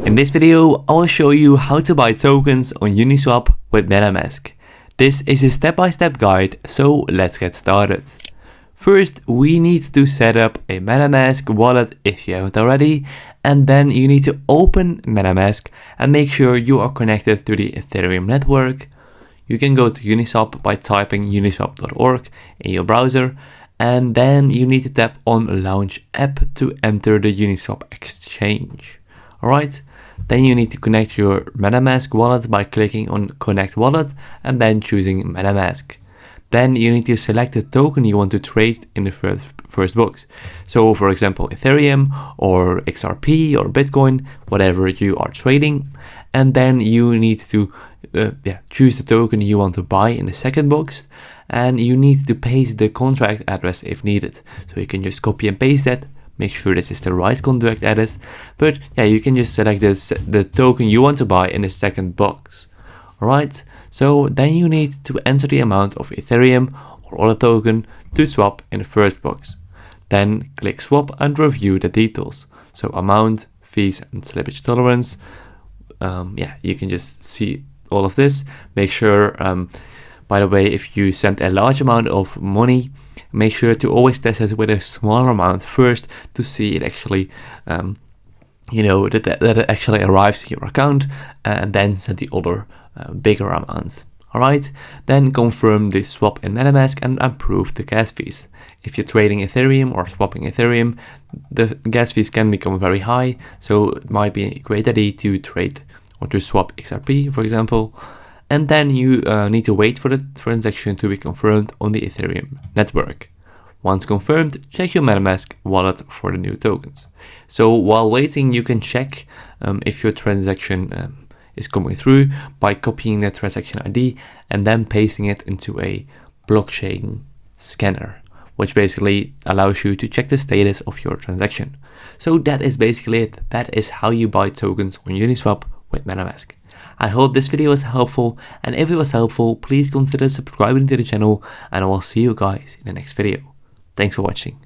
In this video, I will show you how to buy tokens on Uniswap with MetaMask. This is a step-by-step guide, so let's get started. First, we need to set up a MetaMask wallet if you haven't already, and then you need to open MetaMask and make sure you are connected to the Ethereum network. You can go to Uniswap by typing uniswap.org in your browser, and then you need to tap on Launch App to enter the Uniswap exchange. Alright, then you need to connect your MetaMask wallet by clicking on Connect Wallet and then choosing MetaMask. Then you need to select the token you want to trade in the first box. So for example, Ethereum or XRP or Bitcoin, whatever you are trading. And then you need to choose the token you want to buy in the second box. And you need to paste the contract address if needed. So you can just copy and paste that. Make sure this is the right contract address. But yeah, you can just select the token you want to buy in the second box. Alright, so then you need to enter the amount of Ethereum or other token to swap in the first box. Then click swap and review the details. So amount, fees and slippage tolerance. You can just see all of this. Make sure, by the way, if you send a large amount of money, make sure to always test it with a smaller amount first to see it actually, that it actually arrives in your account, and then send the other bigger amount. Alright, then confirm the swap in MetaMask and approve the gas fees. If you're trading Ethereum or swapping Ethereum, the gas fees can become very high, so it might be a great idea to trade or to swap XRP, for example. And then you need to wait for the transaction to be confirmed on the Ethereum network. Once confirmed, check your MetaMask wallet for the new tokens. So while waiting, you can check if your transaction is coming through by copying the transaction ID and then pasting it into a blockchain scanner, which basically allows you to check the status of your transaction. So that is basically it. That is how you buy tokens on Uniswap with MetaMask. I hope this video was helpful, and if it was helpful, please consider subscribing to the channel, and I will see you guys in the next video. Thanks for watching.